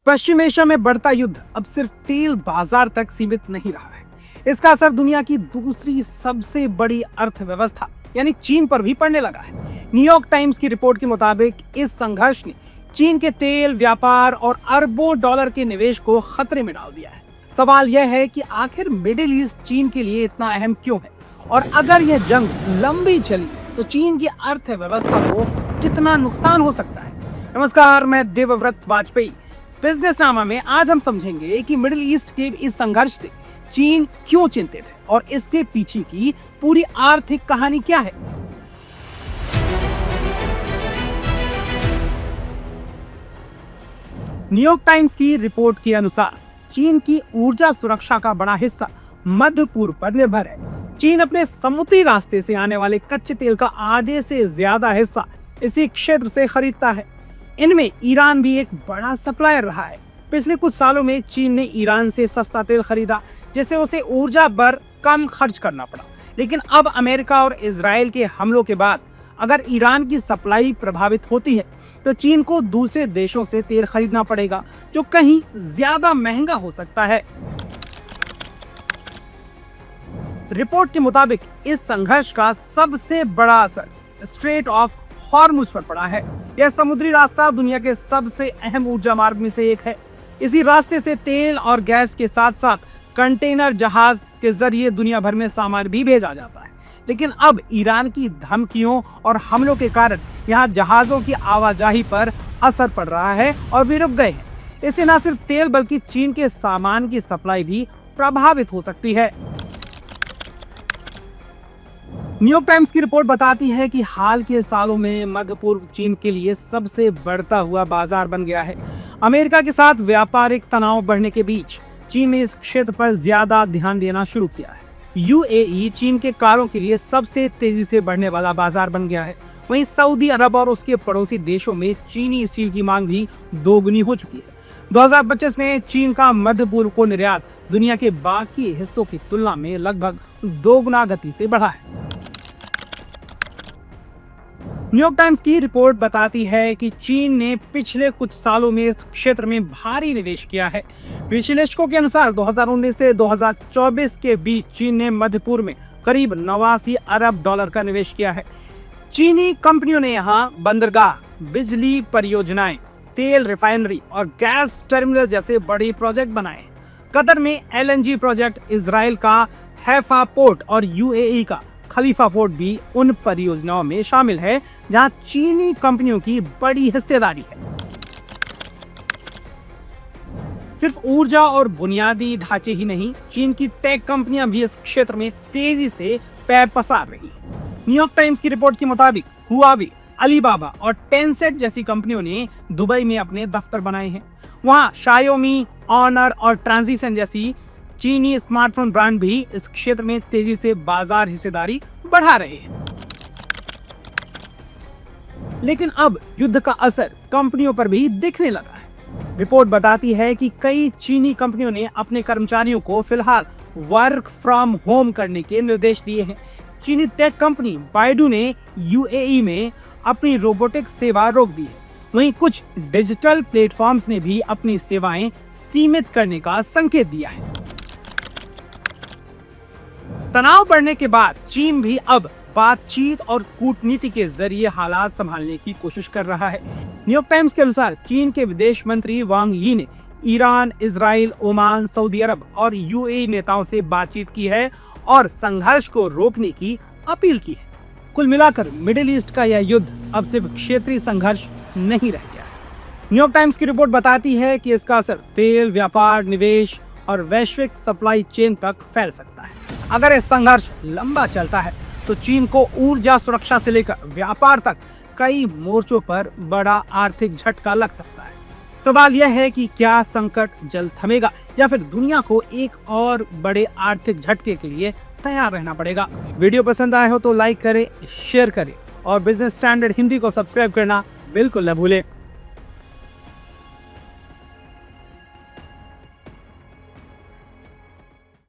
पश्चिम Asia में बढ़ता युद्ध अब सिर्फ तेल बाजार तक सीमित नहीं रहा है। इसका असर दुनिया की दूसरी सबसे बड़ी अर्थव्यवस्था यानी चीन पर भी पड़ने लगा है। न्यूयॉर्क टाइम्स की रिपोर्ट के मुताबिक इस संघर्ष ने चीन के तेल व्यापार और अरबों डॉलर के निवेश को खतरे में डाल दिया है। सवाल यह है कि आखिर मिडिल ईस्ट चीन के लिए इतना अहम क्यों है और अगर यह जंग लंबी चली तो चीन की अर्थव्यवस्था को कितना नुकसान हो सकता है। नमस्कार, मैं देवव्रत वाजपेयी। बिजनेसनामा में आज हम समझेंगे कि मिडिल ईस्ट के इस संघर्ष से चीन क्यों चिंतित है और इसके पीछे की पूरी आर्थिक कहानी क्या है। न्यूयॉर्क टाइम्स की रिपोर्ट के अनुसार चीन की ऊर्जा सुरक्षा का बड़ा हिस्सा मध्य पूर्व पर निर्भर है। चीन अपने समुद्री रास्ते से आने वाले कच्चे तेल का आधे से ज्यादा हिस्सा इसी क्षेत्र से खरीदता है। इनमें ईरान भी एक बड़ा सप्लायर रहा है। पिछले कुछ सालों में चीन ने ईरान से सस्ता तेल खरीदा, जिससे उसे ऊर्जा पर कम खर्च करना पड़ा। लेकिन अब अमेरिका और इजराइल के हमलों के बाद अगर ईरान की सप्लाई प्रभावित होती है तो चीन को दूसरे देशों से तेल खरीदना पड़ेगा, जो कहीं ज्यादा महंगा हो सकता है। रिपोर्ट के मुताबिक इस संघर्ष का सबसे बड़ा असर स्ट्रेट ऑफ हॉर्मुज पर पड़ा है। यह समुद्री रास्ता दुनिया के सबसे अहम ऊर्जा मार्ग में से एक है। इसी रास्ते से तेल और गैस के साथ साथ कंटेनर जहाज के जरिए दुनिया भर में सामान भी भेजा जाता है। लेकिन अब ईरान की धमकियों और हमलों के कारण यहाँ जहाजों की आवाजाही पर असर पड़ रहा है और वे रुक गए हैं। इससे न सिर्फ तेल बल्कि चीन के सामान की सप्लाई भी प्रभावित हो सकती है। न्यूयॉर्क टाइम्स की रिपोर्ट बताती है कि हाल के सालों में मध्य पूर्व चीन के लिए सबसे बढ़ता हुआ बाजार बन गया है। अमेरिका के साथ व्यापारिक तनाव बढ़ने के बीच चीन ने इस क्षेत्र पर ज्यादा ध्यान देना शुरू किया है। यूएई चीन के कारों के लिए सबसे तेजी से बढ़ने वाला बाजार बन गया है। वहीं सऊदी अरब और उसके पड़ोसी देशों में चीनी स्टील की मांग भी दोगुनी हो चुकी है। 2025 में चीन का मध्य पूर्व को निर्यात दुनिया के बाकी हिस्सों की तुलना में लगभग दोगुना गति से बढ़ा है। न्यूयॉर्क टाइम्स की रिपोर्ट बताती है कि चीन ने पिछले कुछ सालों में इस क्षेत्र में भारी निवेश किया है। विश्लेषकों के अनुसार 2019 से 2024 के बीच चीन ने मध्य पूर्व में करीब 89 अरब डॉलर का निवेश किया है। चीनी कंपनियों ने यहाँ बंदरगाह, बिजली परियोजनाएं, तेल रिफाइनरी और गैस टर्मिनल जैसे बड़े प्रोजेक्ट बनाए। कतर में एलएनजी प्रोजेक्ट, इजराइल का हैफा पोर्ट और यूएई का खलीफा पोर्ट भी उन परियोजनाओं में शामिल है जहां चीनी कंपनियों की बड़ी हिस्सेदारी है। सिर्फ ऊर्जा और बुनियादी ढांचे ही नहीं, चीन की टेक कंपनियां भी इस क्षेत्र में तेजी से पैर पसार रही हैं। न्यूयॉर्क टाइम्स की रिपोर्ट के मुताबिक हुआवी, अलीबाबा और टेंसेंट जैसी कंपनियों ने दुबई में अपने दफ्तर बनाए हैं। वहां शाओमी, ऑनर और ट्रांजिशन जैसी चीनी स्मार्टफोन ब्रांड भी इस क्षेत्र में तेजी से बाजार हिस्सेदारी बढ़ा रहे हैं। लेकिन अब युद्ध का असर कंपनियों पर भी दिखने लगा है। रिपोर्ट बताती है कि कई चीनी कंपनियों ने अपने कर्मचारियों को फिलहाल वर्क फ्रॉम होम करने के निर्देश दिए हैं। चीनी टेक कंपनी बाइडू ने यूएई में अपनी रोबोटिक्स सेवा रोक दी है। वहीं कुछ डिजिटल प्लेटफॉर्म्स ने भी अपनी सेवाएं सीमित करने का संकेत दिया है। तनाव बढ़ने के बाद चीन भी अब बातचीत और कूटनीति के जरिए हालात संभालने की कोशिश कर रहा है। न्यूयॉर्क टाइम्स के अनुसार चीन के विदेश मंत्री वांग यी ने ईरान, इजराइल, ओमान, सऊदी अरब और यूएई नेताओं से बातचीत की है और संघर्ष को रोकने की अपील की है। कुल मिलाकर मिडिल ईस्ट का यह युद्ध अब सिर्फ क्षेत्रीय संघर्ष नहीं रह गया है। न्यूयॉर्क टाइम्स की रिपोर्ट बताती है कि इसका असर तेल व्यापार, निवेश और वैश्विक सप्लाई चेन तक फैल सकता है। अगर यह संघर्ष लंबा चलता है तो चीन को ऊर्जा सुरक्षा से लेकर व्यापार तक कई मोर्चों पर बड़ा आर्थिक झटका लग सकता है। सवाल यह है कि क्या संकट जल्द थमेगा या फिर दुनिया को एक और बड़े आर्थिक झटके के लिए तैयार रहना पड़ेगा। वीडियो पसंद आए हो तो लाइक करें, शेयर करें और बिजनेस स्टैंडर्ड हिंदी को सब्सक्राइब करना बिल्कुल न भूलें।